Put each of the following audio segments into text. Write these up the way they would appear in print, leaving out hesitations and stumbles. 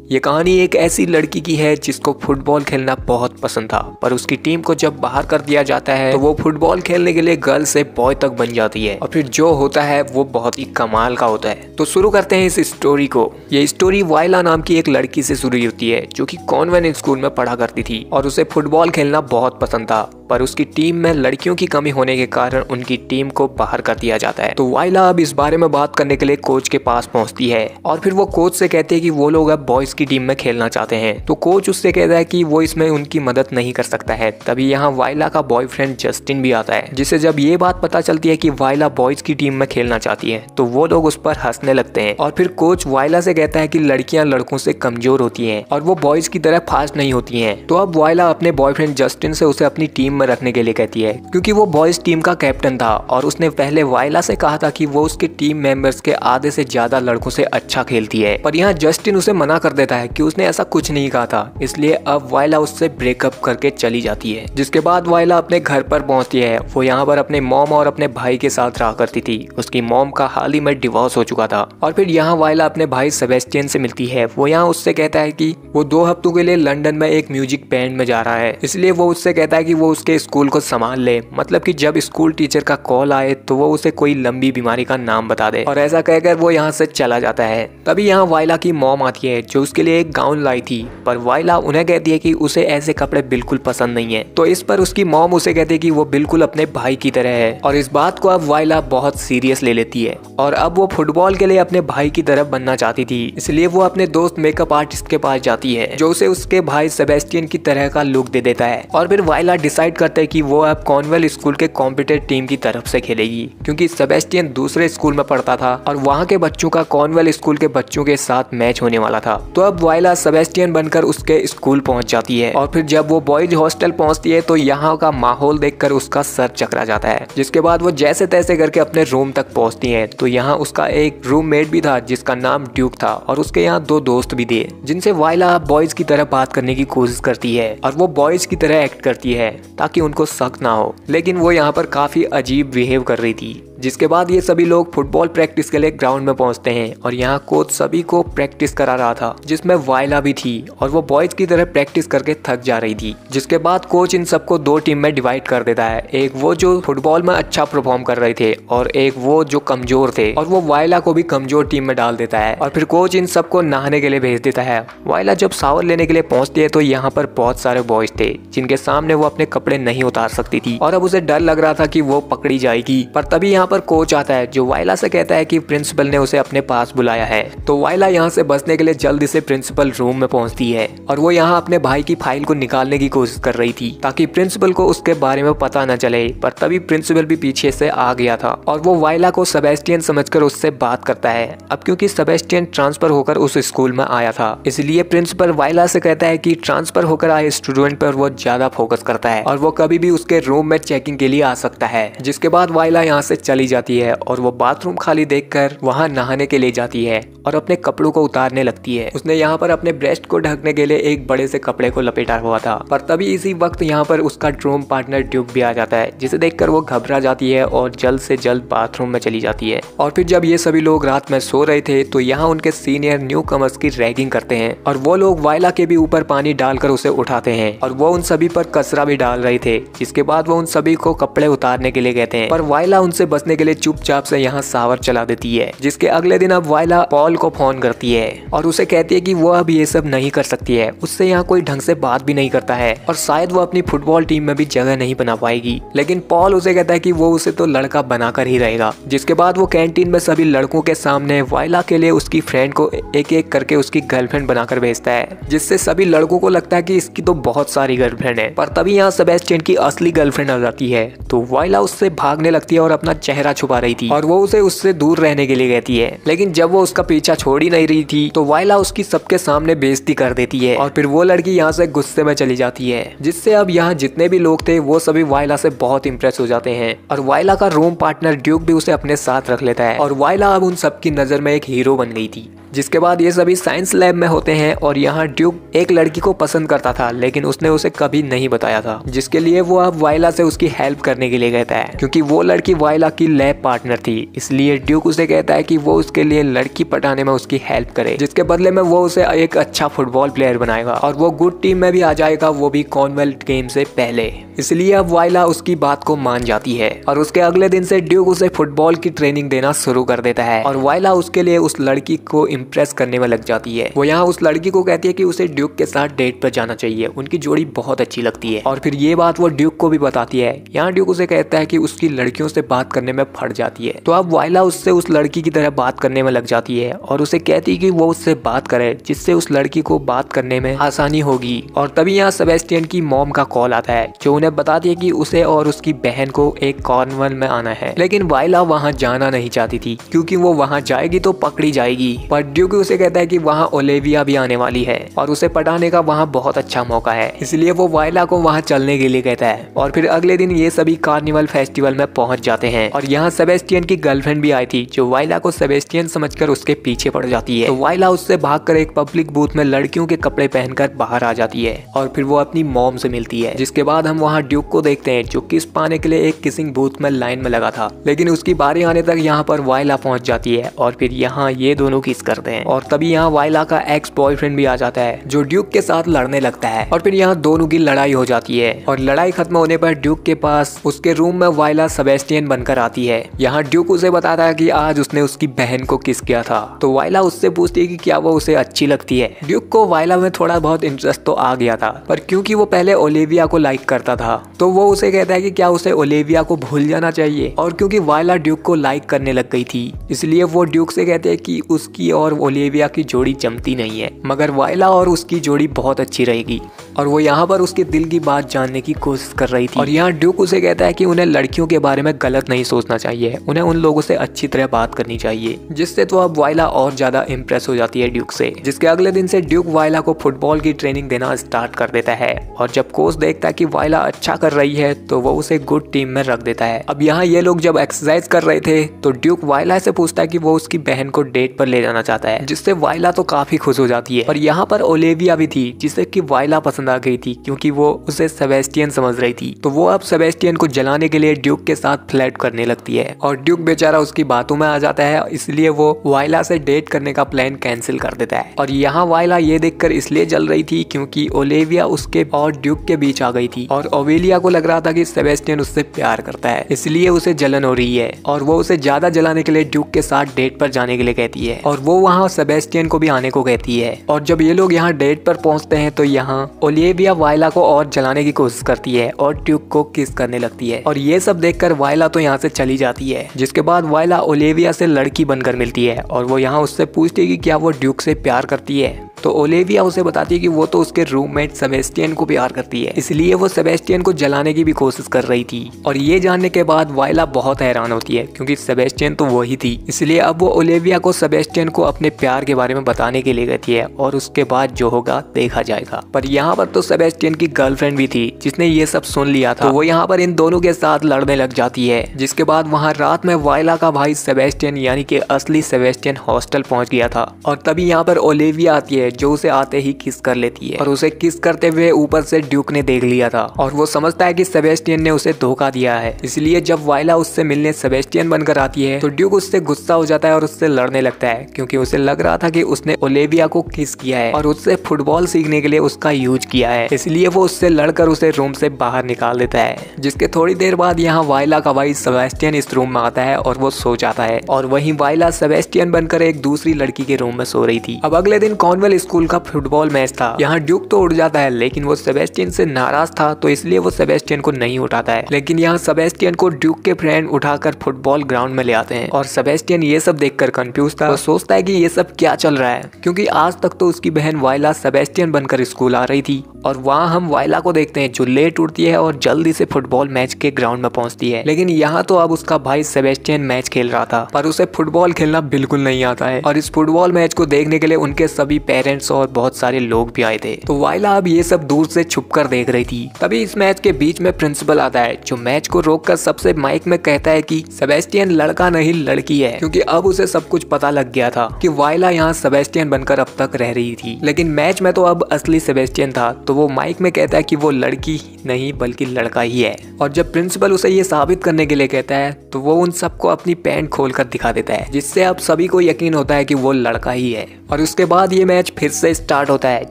ये कहानी एक ऐसी लड़की की है जिसको फुटबॉल खेलना बहुत पसंद था, पर उसकी टीम को जब बाहर कर दिया जाता है तो वो फुटबॉल खेलने के लिए गर्ल से बॉय तक बन जाती है और फिर जो होता है वो बहुत ही कमाल का होता है। तो शुरू करते हैं इस स्टोरी को। ये स्टोरी वाइला नाम की एक लड़की से शुरू होती है जो कि कॉन्वेंट स्कूल में पढ़ा करती थी और उसे फुटबॉल खेलना बहुत पसंद था, पर उसकी टीम में लड़कियों की कमी होने के कारण उनकी टीम को बाहर कर दिया जाता है। तो वाइला अब इस बारे में बात करने के लिए कोच के पास पहुंचती है और फिर वो कोच से कहती है कि वो लोग अब बॉयज की टीम में खेलना चाहते हैं। तो कोच उससे कहता है कि वो इसमें उनकी मदद नहीं कर सकता है। तभी यहाँ वाइला का बॉयफ्रेंड जस्टिन भी आता है, जिसे जब ये बात पता चलती है कि वाइला बॉयज की टीम में खेलना चाहती है तो वो लोग उस पर हंसने लगते हैं। और फिर कोच वाइला से कहता है कि लड़कियां लड़कों से कमजोर होती हैं और वो बॉयज की तरह फास्ट नहीं होती हैं। तो अब वाइला अपने बॉयफ्रेंड जस्टिन से उसे अपनी टीम में रखने के लिए कहती है, क्योंकि वो बॉयज टीम का कैप्टन था और उसने पहले वाइला से कहा था कि वो उसके टीम मेंबर्स के आधे से ज्यादा लड़कों से अच्छा खेलती है। पर यहाँ जस्टिन उसे मना कर देता है कि उसने ऐसा कुछ नहीं कहा था, इसलिए अब वाइला उससे ब्रेकअप करके चली जाती है। जिसके बाद वाइला अपने घर पर पहुंचती है। वो यहाँ पर अपने मॉम और अपने भाई के साथ रहा करती थी। उसकी मॉम का हाल ही में डिवोर्स हो चुका था। और फिर यहाँ वाइला अपने भाई सेबेस्टियन से मिलती है। वो यहाँ उससे कहता है कि वो 2 हफ्तों के लिए लंदन में एक म्यूजिक बैंड में जा रहा है, इसलिए वो उससे कहता है कि वो उसके स्कूल को संभाल ले, मतलब कि जब स्कूल टीचर का कॉल आए तो वो उसे कोई लंबी बीमारी का नाम बता दे। और ऐसा कहकर वो यहाँ से चला जाता है। तभी यहाँ वाइला की मॉम आती है जो उसके लिए एक गाउन लाई थी, पर वाइला उन्हें कहती है कि उसे ऐसे कपड़े बिल्कुल पसंद नहीं है। तो इस पर उसकी मॉम उसे कहती है कि वो बिल्कुल अपने भाई की तरह है और इस बात को अब वाइला बहुत सीरियस ले लेती है। और अब वो फुटबॉल के लिए अपने भाई की तरफ बनना चाहती थी, इसलिए वो अपने दोस्त मेकअप आर्टिस्ट के पास जाती है जो उसे उसके भाई सेबेस्टियन की तरह का लुक दे देता है। और फिर वाइला डिसाइड करता है कि वो अब कॉन्वेंट स्कूल के कॉम्पिटिटिव टीम की तरफ से खेलेगी, क्योंकि सेबेस्टियन दूसरे स्कूल में पढ़ता था और वहाँ के बच्चों का कॉन्वेंट स्कूल के बच्चों के साथ मैच होने वाला था। तो अब वाइला सेबेस्टियन बनकर उसके स्कूल पहुंच जाती है। और फिर जब वो बॉयज हॉस्टल पहुंचती है तो यहाँ का माहौल देखकर उसका सर चकरा जाता है। जिसके बाद वो जैसे तैसे करके अपने रूम तक पहुंचती है। तो यहाँ उसका एक रूममेट भी था जिसका नाम ड्यूक था और उसके यहाँ 2 दोस्त भी थे जिनसे वाइला बॉयज की तरह बात करने की कोशिश करती है और वो बॉयज की तरह एक्ट करती है ताकि उनको शक ना हो, लेकिन वो यहाँ पर काफी अजीब बिहेव कर रही थी। जिसके बाद ये सभी लोग फुटबॉल प्रैक्टिस के लिए ग्राउंड में पहुंचते हैं और यहाँ कोच सभी को प्रैक्टिस करा रहा था, जिसमें वाइला भी थी और वो बॉयज की तरह प्रैक्टिस करके थक जा रही थी। जिसके बाद कोच इन सबको 2 टीम में डिवाइड कर देता है, एक वो जो फुटबॉल में अच्छा परफॉर्म कर रहे थे और एक वो जो कमजोर थे, और वो वाइला को भी कमजोर टीम में डाल देता है। और फिर कोच इन सबको नहाने के लिए भेज देता है। वाइला जब शावर लेने के लिए पहुंचती है तो यहाँ पर बहुत सारे बॉयज थे जिनके सामने वो अपने कपड़े नहीं उतार सकती थी और अब उसे डर लग रहा था कि वो पकड़ी जाएगी। पर तभी यहाँ पर कोच आता है जो वाइला से कहता है कि प्रिंसिपल ने उसे अपने पास बुलाया है। तो वाइला यहाँ से बचने के लिए जल्दी से प्रिंसिपल रूम में पहुंचती है और वो यहाँ अपने भाई की फाइल को निकालने की कोशिश कर रही थी ताकि प्रिंसिपल को उसके बारे में पता न चले। पर तभी प्रिंसिपल भी पीछे से आ गया था और वो वाइला को सेबेस्टियन समझकर उससे बात करता है। अब क्योंकि सेबेस्टियन ट्रांसफर होकर उस स्कूल में आया था, इसलिए प्रिंसिपल वाइला से कहता है कि ट्रांसफर होकर आए स्टूडेंट पर वो ज्यादा फोकस करता है और वो कभी भी उसके रूम में चेकिंग के लिए आ सकता है। जिसके बाद वाइला यहाँ से चली जाती है और वो बाथरूम खाली देखकर वहाँ नहाने के लिए जाती है और अपने कपड़ों को उतारने लगती है। उसने यहाँ पर अपने ब्रेस्ट को ढकने के लिए एक बड़े से कपड़े को लपेटा हुआ था। पर तभी इसी वक्त यहाँ पर उसका ड्रूम पार्टनर ड्यूक भी आ जाता है, जिसे देखकर वो घबरा जाती है और जल्द से जल्द बाथरूम में चली जाती है। और फिर जब ये सभी लोग रात में सो रहे थे तो यहाँ उनके सीनियर न्यू कमर्स की रैगिंग करते हैं और वो लोग वाइला के भी ऊपर पानी डालकर उसे उठाते हैं और वो उन सभी पर कचरा भी डाल रहे थे। जिसके बाद वो उन सभी को कपड़े उतारने के लिए कहते हैं, पर वाइला उनसे बचने के लिए चुपचाप से यहाँ शावर चला देती है। जिसके अगले दिन अब वाइला पॉल को फोन करती है और उसे कहती है कि वो अब ये सब नहीं कर सकती है, उससे यहाँ कोई ढंग से बात भी नहीं करता है और शायद वो अपनी फुटबॉल टीम में भी जगह नहीं बना पाएगी। लेकिन पॉल उसे कहता है कि वो उसे तो लड़का बनाकर ही रहेगा। जिसके बाद वो कैंटीन में सभी लड़कों के सामने वाइला के लिए उसकी फ्रेंड को एक एक करके उसकी गर्लफ्रेंड बनाकर भेजता है, जिससे सभी लड़कों को लगता है कि इसकी तो बहुत सारी गर्लफ्रेंड है। पर तभी यहाँ सेबेस्टियन की असली गर्लफ्रेंड आ जाती है। तो वाइला उससे भागने लगती है और अपना चेहरा छुपा रही थी और वो उसे उससे दूर रहने के लिए कहती है। लेकिन जब वो उसका पीछा छोड़ ही नहीं रही थी तो वाइला उसकी सबके सामने बेइज्जती कर देती है और फिर वो लड़की यहाँ से गुस्से में चली जाती है। जिससे अब यहाँ जितने भी लोग थे वो सभी वाइला से बहुत इंप्रेस हो जाते हैं और वाइला का रूम पार्टनर ड्यूक भी उसे अपने साथ रख लेता है और वाइला अब उन सबकी नजर में एक हीरो बन गई थी। जिसके बाद ये सभी साइंस लैब में होते हैं और यहाँ ड्यूक एक लड़की को पसंद करता था लेकिन उसने उसे कभी नहीं बताया था, जिसके लिए वो अब वाइला से उसकी हेल्प करने के लिए कहता है क्योंकि वो लड़की वाइला की लैब पार्टनर थी। इसलिए ड्यूक उसे कहता है कि वो उसके लिए लड़की पटाने में उसकी हेल्प करे, जिसके बदले में वो उसे एक अच्छा फुटबॉल प्लेयर बनाएगा और वो गुड टीम में भी आ जाएगा, वो भी कॉमनवेल्थ गेम से पहले। इसलिए अब वाइला उसकी बात को मान जाती है और उसके अगले दिन से ड्यूक उसे फुटबॉल की ट्रेनिंग देना शुरू कर देता है और वाइला उसके लिए उस लड़की को इम्प्रेस करने में लग जाती है। वो यहाँ उस लड़की को कहती है कि उसे ड्यूक के साथ डेट पर जाना चाहिए, उनकी जोड़ी बहुत अच्छी लगती है और फिर ये बात वो ड्यूक को भी बताती है। यहाँ ड्यूक उसे कहता है कि उसकी लड़कियों से बात करने में फट जाती है, तो अब वाइला उससे उस लड़की की तरह बात करने में लग जाती है और उसे कहती है कि वो उससे बात करे जिससे उस लड़की को बात करने में आसानी होगी। और तभी यहाँ सेबेस्टियन की मॉम का कॉल आता है जो उन्हें बताती है कि उसे और उसकी बहन को एक कॉर्नवॉल में आना है, लेकिन वाइला वहाँ जाना नहीं चाहती थी क्योंकि वो वहाँ जाएगी तो पकड़ी जाएगी। पर ड्यूक उसे कहता है कि वहाँ ओलिविया भी आने वाली है और उसे पटाने का वहाँ बहुत अच्छा मौका है, इसलिए वो वाइला को वहाँ चलने के लिए कहता है। और फिर अगले दिन ये सभी कार्निवल फेस्टिवल में पहुंच जाते हैं और यहाँ सेबेस्टियन की गर्लफ्रेंड भी आई थी जो वाइला को सेबेस्टियन समझकर उसके पीछे पड़ जाती है। तो वाइला उससे भागकर एक पब्लिक बूथ में लड़कियों के कपड़े पहनकर बाहर आ जाती है और फिर वो अपनी मॉम से मिलती है। जिसके बाद हम वहाँ ड्यूक को देखते हैं जो किस पाने के लिए एक किसिंग बूथ में लाइन में लगा था, लेकिन उसकी बारी आने तक यहाँ पर वाइला पहुंच जाती है और फिर यहाँ ये दोनों किस करते हैं और तभी यहाँ वाइला का एक्स बॉयफ्रेंड भी आ जाता है जो ड्यूक के साथ लड़ने लगता है और फिर यहाँ दोनों की लड़ाई हो जाती है और लड़ाई खत्म होने पर ड्यूक के पास उसके रूम में वाइला सेबेस्टियन बनकर आती है। यहाँ ड्यूक उसे बताता है कि आज उसने उसकी बहन को किस किया था, तो वाइला उससे पूछती है कि क्या वो उसे अच्छी लगती है। ड्यूक को वाइला में थोड़ा बहुत इंटरेस्ट तो आ गया था, पर क्योंकि वो पहले ओलिविया को लाइक करता था तो वो उसे कहता है कि क्या उसे ओलिविया को भूल जाना चाहिए, और क्योंकि वाइला ड्यूक को लाइक करने लग गई थी इसलिए वो ड्यूक से कहते हैं कि उसकी और ओलिविया की जोड़ी जमती नहीं है, मगर वाइला और उसकी जोड़ी बहुत अच्छी रहेगी। और वो यहाँ पर उसके दिल की बात जानने की कोशिश कर रही थी और यहाँ ड्यूक उसे कहता है कि उन्हें लड़कियों के बारे में गलत नहीं सोचना चाहिए, उन्हें उन लोगों से अच्छी तरह बात करनी चाहिए, जिससे तो अब वाइला और ज्यादा इम्प्रेस हो जाती है ड्यूक से। जिसके अगले दिन से ड्यूक वाइला को फुटबॉल की ट्रेनिंग देना स्टार्ट कर देता है और जब कोच देखता है कि वाइला अच्छा कर रही है तो वो उसे गुड टीम में रख देता है। अब यहाँ ये लोग जब एक्सरसाइज कर रहे थे तो ड्यूक वाइला से पूछता है कि वो उसकी बहन को डेट पर ले जाना चाहता है, जिससे वाइला तो काफी खुश हो जाती है। और यहाँ पर ओलिविया भी थी जिसे कि वाइला पसंद आ गई थी क्योंकि वो उसे सेबेस्टियन समझ रही थी, तो वो अब सेबेस्टियन को जलाने के लिए ड्यूक के साथ फ्लर्ट करने लगती है और ड्यूक बेचारा उसकी बातों में आ जाता है, इसलिए वो वाइला से डेट करने का प्लान कैंसिल कर देता है। और यहाँ वाइला ये देखकर इसलिए जल रही थी क्योंकि ओलिविया उसके और ड्यूक के बीच आ गई थी और ओविलिया को लग रहा था कि सेबेस्टियन उससे प्यार करता है, इसलिए उसे जलन हो रही है और वो उसे ज्यादा जलाने के लिए ड्यूक के साथ डेट पर जाने के लिए कहती है और वो वहाँ सेबेस्टियन को भी आने को कहती है। और जब ये लोग यहाँ डेट पर पहुँचते हैं तो यहाँ ओलिविया वाइला को और जलाने की कोशिश करती है और ड्यूक को किस करने लगती है और ये सब देखकर वाइला तो यहाँ से चली जाती है। जिसके बाद वाइला ओलिविया से लड़की बनकर मिलती है और वो यहाँ उससे पूछती है कि क्या वो ड्यूक से प्यार करती है, तो ओलिविया उसे बताती है कि वो तो उसके रूममेट सेबेस्टियन को प्यार करती है, इसलिए वो सेबेस्टियन को जलाने की भी कोशिश कर रही थी। और ये जानने के बाद वाइला बहुत हैरान होती है क्योंकि सेबेस्टियन तो वही थी, इसलिए अब वो ओलिविया को सेबेस्टियन को अपने प्यार के बारे में बताने के लिए कहती है और उसके बाद जो होगा देखा जाएगा। पर यहाँ पर तो सेबेस्टियन की गर्लफ्रेंड भी थी जिसने ये सब सुन लिया था, तो वो यहाँ पर इन दोनों के साथ लड़ने लग जाती है। जिसके बाद वहाँ रात में वाइला का भाई सेबेस्टियन यानी कि असली सेबेस्टियन हॉस्टल पहुंच गया था और तभी यहाँ पर ओलिविया आती है जो उसे आते ही किस कर लेती है और उसे किस करते हुए ऊपर से ड्यूक ने देख लिया था और वो समझता है कि सेबेस्टियन ने उसे धोखा दिया है। इसलिए जब वाइला उससे मिलने सेबेस्टियन बनकर आती है तो ड्यूक उससे गुस्सा हो जाता है और उससे लड़ने लगता है क्योंकि उसे लग रहा था कि उसने ओलिविया को किस किया है और उससे फुटबॉल सीखने के लिए उसका यूज किया है, इसलिए वो उससे लड़कर उसे रूम से बाहर निकाल देता है। जिसके थोड़ी देर बाद यहाँ वाइला का भाई सेबेस्टियन इस रूम में आता है और वो सो जाता है और वहीं वाइला सेबेस्टियन बनकर एक दूसरी लड़की के रूम में सो रही थी। अब अगले दिन कॉर्नवेल स्कूल का फुटबॉल मैच था। यहाँ ड्यूक तो उठ जाता है लेकिन वो सेबेस्टियन से नाराज था तो इसलिए वो सेबेस्टियन को नहीं उठाता है, लेकिन यहाँ सेबेस्टियन को ड्यूक के फ्रेंड उठाकर फुटबॉल ग्राउंड में ले आते हैं और सेबेस्टियन ये सब देखकर कंफ्यूज था। वो सोचता है कि ये सब क्या चल रहा है क्योंकि आज तक तो उसकी बहन वाइला सेबेस्टियन बनकर स्कूल आ रही थी थी और वहाँ हम वायला को देखते हैं जो लेट उठती है और जल्दी से फुटबॉल मैच के ग्राउंड में पहुंचती है। लेकिन यहाँ तो अब उसका भाई सेबेस्टियन मैच खेल रहा था पर उसे फुटबॉल खेलना बिल्कुल नहीं आता है और इस फुटबॉल मैच को देखने के लिए उनके सभी पेरेंट्स और बहुत सारे लोग भी आए थे। तो वायला अब ये सब दूर से छुप कर देख रही थी। तभी इस मैच के बीच में प्रिंसिपल आता है जो मैच को रोककर सबसे माइक में कहता है कि सेबेस्टियन लड़का नहीं लड़की है, क्योंकि अब उसे सब कुछ पता लग गया था कि वायला यहाँ सेबेस्टियन बनकर अब तक रह रही थी, लेकिन मैच में तो अब असली सेबेस्टियन था। तो वो माइक में कहता है कि वो लड़की नहीं बल्कि लड़का ही है। और जब प्रिंसिपल उसे ये साबित करने के लिए कहता है तो वो उन सबको अपनी पैंट खोलकर दिखा देता है, जिससे अब सभी को यकीन होता है कि वो लड़का ही है। और उसके बाद ये मैच फिर से स्टार्ट होता है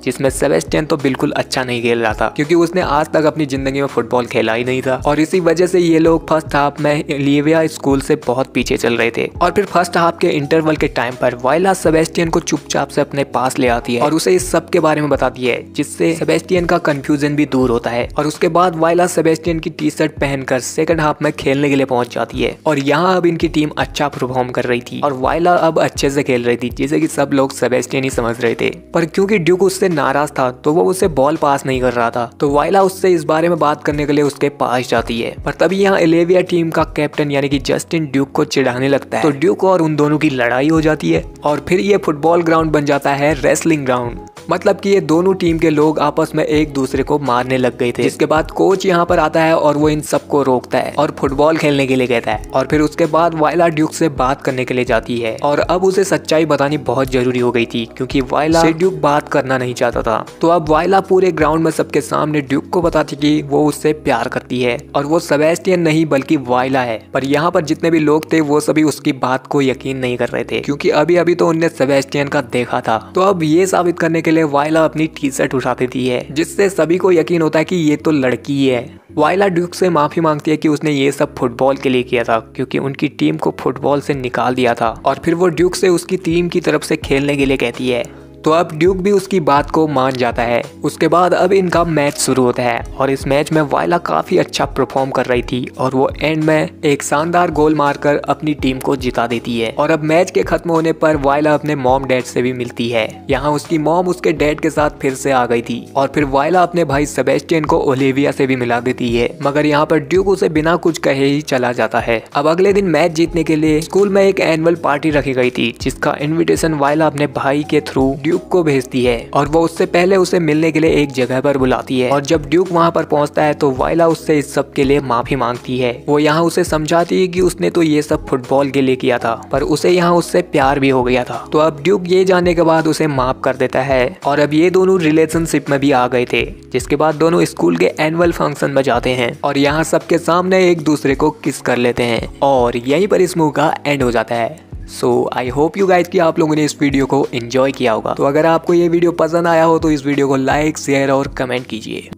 जिसमें सेबेस्टियन तो बिल्कुल अच्छा नहीं खेल रहा था, क्योंकि उसने आज तक अपनी जिंदगी में फुटबॉल खेला ही नहीं था और इसी वजह से ये लोग फर्स्ट हाफ में ओलिविया स्कूल से बहुत पीछे चल रहे थे। और फिर फर्स्ट हाफ के इंटरवल के टाइम पर वायला सेबेस्टियन को चुपचाप से अपने पास ले आती है और उसे इस सब के बारे में बताती है, जिससे सेबेस्टियन का कंफ्यूजन भी दूर होता है। और उसके बाद वायला सेबेस्टियन की टी शर्ट पहनकर सेकंड हाफ में खेलने के लिए पहुंच जाती है और यहाँ अब इनकी टीम अच्छा परफॉर्म कर रही थी और वायला अब अच्छे से खेल रही थी, जिसे कि सब लोग सेबेस्टियन ही समझ रहे थे। पर क्योंकि ड्यूक उससे नाराज था तो वो उसे बॉल पास नहीं कर रहा था, तो वायला उससे इस बारे में बात करने के लिए उसके पास जाती है। पर तभी यहाँ ओलिविया टीम का कैप्टन यानी कि जस्टिन ड्यूक को चिढ़ाने लगता है, तो ड्यूक और उन दोनों की लड़ाई हो जाती है और फिर ये फुटबॉल ग्राउंड बन जाता है रेसलिंग ग्राउंड। मतलब कि ये दोनों टीम के लोग आपस में एक दूसरे को मारने लग गए थे। जिसके बाद कोच यहाँ पर आता है और वो इन सबको रोकता है और फुटबॉल खेलने के लिए कहता है। और फिर उसके बाद वायला ड्यूक से बात करने के लिए जाती है और अब उसे सच्चाई बतानी बहुत जरूरी हो गई थी, क्योंकि वायला से ड्यूक बात करना नहीं चाहता था। तो अब वायला पूरे ग्राउंड में सबके सामने ड्यूक को बताती कि वो उससे प्यार करती है और वो सेबेस्टियन नहीं बल्कि वायला है। पर यहाँ पर जितने भी लोग थे वो सभी उसकी बात को यकीन नहीं कर रहे थे, क्योंकि अभी अभी तो उनने सेबेस्टियन का देखा था। तो अब ये साबित करने के लिए वायला अपनी टी शर्ट उठा देती है, जिससे सभी को यकीन होता है कि ये तो लड़की है। वायला ड्यूक से माफी मांगती है कि उसने ये सब फुटबॉल के लिए किया था, क्योंकि उनकी टीम को फुटबॉल से निकाल दिया था। और फिर वो ड्यूक से उसकी टीम की तरफ से खेलने के लिए कहती है, तो अब ड्यूक भी उसकी बात को मान जाता है। उसके बाद अब इनका मैच शुरू होता है और इस मैच में वायला काफी अच्छा परफॉर्म कर रही थी और वो एंड में एक शानदार गोल मारकर अपनी टीम को जिता देती है। और अब मैच के खत्म होने पर वायला अपने मॉम डैड से भी मिलती है। यहाँ उसकी मॉम उसके डैड के साथ फिर से आ गई थी और फिर वायला अपने भाई सेबेस्टियन को ओलिविया से भी मिला देती है, मगर यहाँ पर ड्यूक उसे बिना कुछ कहे ही चला जाता है। अब अगले दिन मैच जीतने के लिए स्कूल में एक एनुअल पार्टी रखी गई थी, जिसका इन्विटेशन वायला अपने भाई के थ्रू ड्यूक को भेजती है और वो उससे पहले उसे मिलने के लिए एक जगह पर बुलाती है। और जब ड्यूक वहाँ पर पहुँचता है तो वायला उससे इस सब के लिए माफी मांगती है। वो यहाँ उसे समझाती है कि उसने तो ये सब फुटबॉल के लिए किया था, पर उसे यहाँ उससे प्यार भी हो गया था। तो अब ड्यूक ये जानने के बाद उसे माफ कर देता है और अब ये दोनों रिलेशनशिप में भी आ गए थे, जिसके बाद दोनों स्कूल के एनुअल फंक्शन में जाते हैं और यहाँ सबके सामने एक दूसरे को किस कर लेते हैं और यहीं पर इस मूवी का एंड हो जाता है। सो आई होप यू गाइज कि आप लोगों ने इस वीडियो को एंजॉय किया होगा। तो अगर आपको ये वीडियो पसंद आया हो तो इस वीडियो को लाइक, शेयर और कमेंट कीजिए।